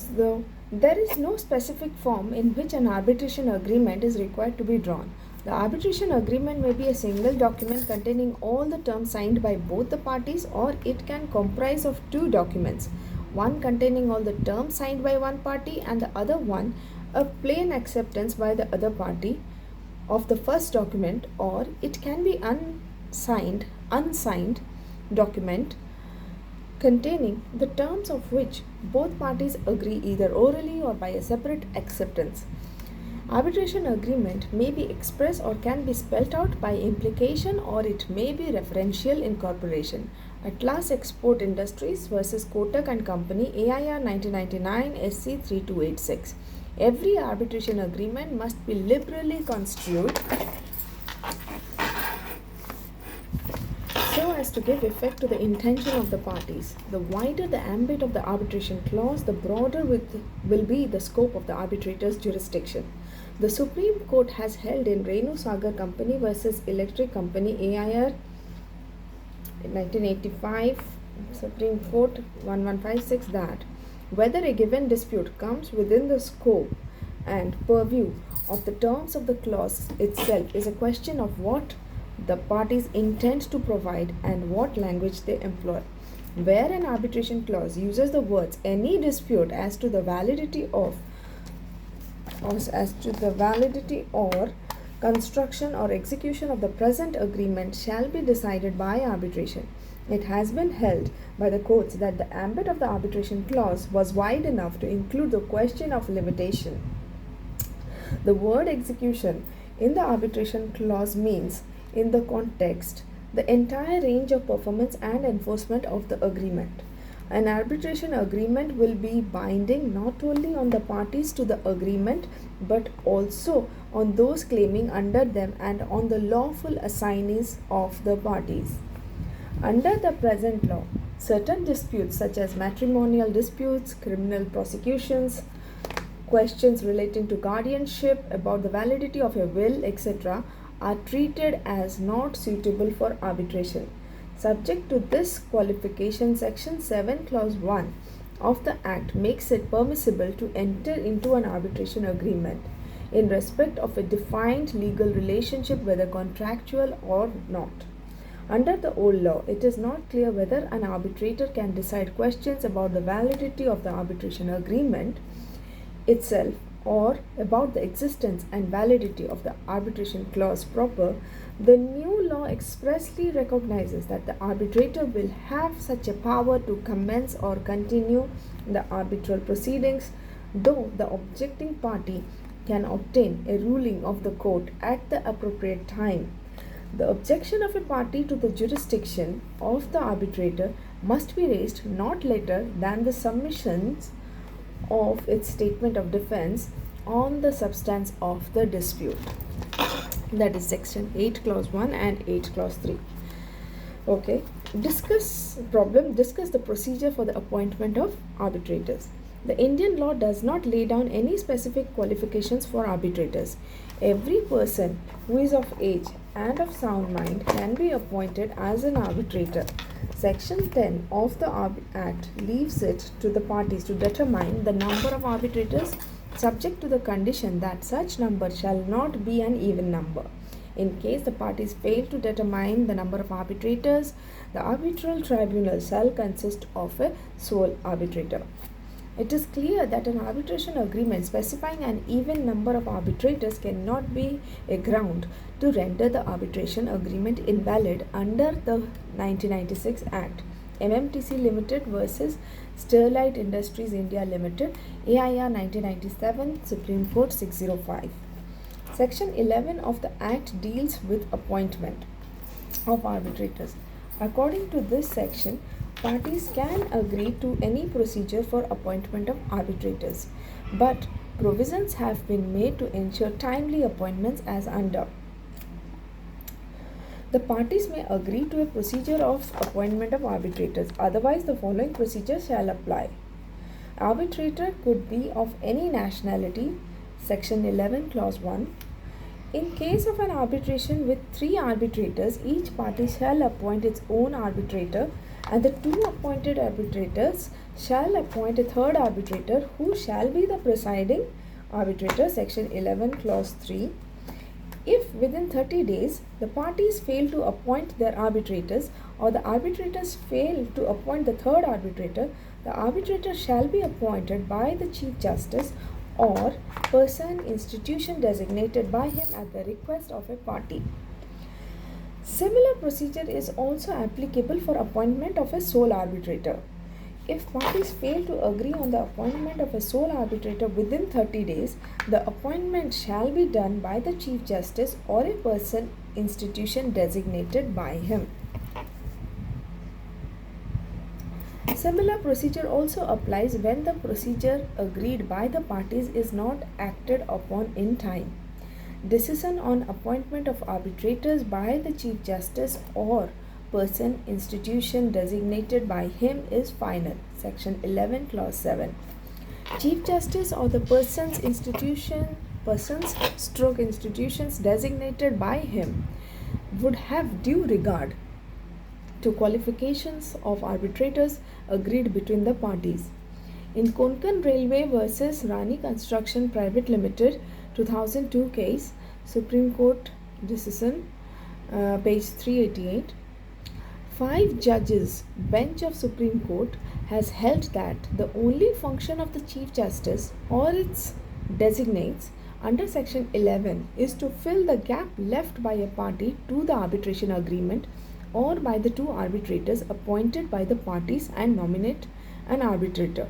So, there is no specific form in which an arbitration agreement is required to be drawn. The arbitration agreement may be a single document containing all the terms signed by both the parties, or it can comprise of two documents, one containing all the terms signed by one party and the other one a plain acceptance by the other party of the first document, or it can be unsigned document containing the terms of which both parties agree either orally or by a separate acceptance. Arbitration agreement may be express or can be spelt out by implication, or it may be referential incorporation. Atlas Export Industries versus Kotak and Company, AIR 1999, SC 3286. Every arbitration agreement must be liberally construed so as to give effect to the intention of the parties. The wider the ambit of the arbitration clause, the broader will be the scope of the arbitrator's jurisdiction. The Supreme Court has held in Renu Sagar Company versus Electric Company, AIR 1985, Supreme Court 1156, that whether a given dispute comes within the scope and purview of the terms of the clause itself is a question of what the parties intend to provide and what language they employ. Where an arbitration clause uses the words any dispute as to the validity or construction or execution of the present agreement shall be decided by arbitration, it has been held by the courts that the ambit of the arbitration clause was wide enough to include the question of limitation. The word execution in the arbitration clause means, in the context, the entire range of performance and enforcement of the agreement. An arbitration agreement will be binding not only on the parties to the agreement but also on those claiming under them and on the lawful assignees of the parties. Under the present law, certain disputes such as matrimonial disputes, criminal prosecutions, questions relating to guardianship, about the validity of a will, etc., are treated as not suitable for arbitration. Subject to this qualification, Section 7, Clause 1 of the Act makes it permissible to enter into an arbitration agreement in respect of a defined legal relationship, whether contractual or not. Under the old law, it is not clear whether an arbitrator can decide questions about the validity of the arbitration agreement itself or about the existence and validity of the arbitration clause proper. The new law expressly recognizes that the arbitrator will have such a power to commence or continue the arbitral proceedings, though the objecting party can obtain a ruling of the court at the appropriate time. The objection of a party to the jurisdiction of the arbitrator must be raised not later than the submissions of its statement of defense on the substance of the dispute. That is Section 8 Clause 1 and 8 Clause 3. Okay, discuss the procedure for the appointment of arbitrators. The Indian law does not lay down any specific qualifications for arbitrators. Every person who is of age and of sound mind can be appointed as an arbitrator. Section 10 of the Act leaves it to the parties to determine the number of arbitrators, subject to the condition that such number shall not be an even number. In case the parties fail to determine the number of arbitrators, the arbitral tribunal shall consist of a sole arbitrator. It is clear that an arbitration agreement specifying an even number of arbitrators cannot be a ground to render the arbitration agreement invalid under the 1996 Act. MMTC Limited versus Sterlite Industries India Limited, AIR 1997, Supreme Court 605. Section 11 of the Act deals with appointment of arbitrators. According to this section, parties can agree to any procedure for appointment of arbitrators, but provisions have been made to ensure timely appointments as under. The parties may agree to a procedure of appointment of arbitrators, otherwise the following procedure shall apply. Arbitrator could be of any nationality, Section 11, Clause 1. In case of an arbitration with 3 arbitrators, each party shall appoint its own arbitrator, and the 2 appointed arbitrators shall appoint a third arbitrator who shall be the presiding arbitrator, section 11 clause 3. If within 30 days the parties fail to appoint their arbitrators, or the arbitrators fail to appoint the third arbitrator, the arbitrator shall be appointed by the Chief Justice or person institution designated by him at the request of a party. Similar procedure is also applicable for appointment of a sole arbitrator. If parties fail to agree on the appointment of a sole arbitrator within 30 days, the appointment shall be done by the Chief Justice or a person institution designated by him. Similar procedure also applies when the procedure agreed by the parties is not acted upon in time. Decision on appointment of arbitrators by the Chief Justice or person institution designated by him is final, section 11 clause 7. Chief Justice or the persons institutions designated by him would have due regard to qualifications of arbitrators agreed between the parties. In Konkan Railway versus Rani Construction Private Limited 2002 case, Supreme Court decision, page 388, 5 judges bench of Supreme Court has held that the only function of the Chief Justice or its designates under section 11 is to fill the gap left by a party to the arbitration agreement or by the two arbitrators appointed by the parties and nominate an arbitrator.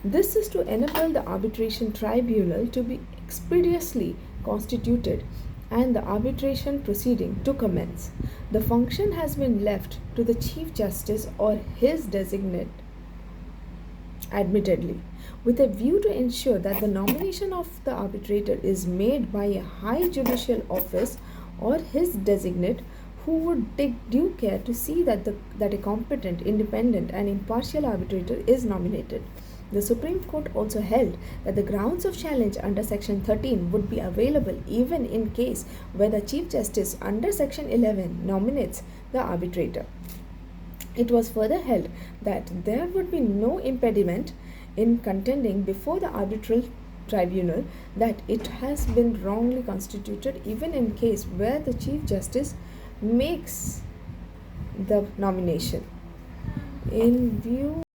This is to enable the arbitration tribunal to be expeditiously constituted and the arbitration proceeding to commence. The function has been left to the Chief Justice or his designate, admittedly, with a view to ensure that the nomination of the arbitrator is made by a high judicial office or his designate, who would take due care to see that a competent, independent and impartial arbitrator is nominated. The Supreme Court also held that the grounds of challenge under Section 13 would be available even in case where the Chief Justice under Section 11 nominates the arbitrator. It was further held that there would be no impediment in contending before the arbitral tribunal that it has been wrongly constituted even in case where the Chief Justice makes the nomination. In view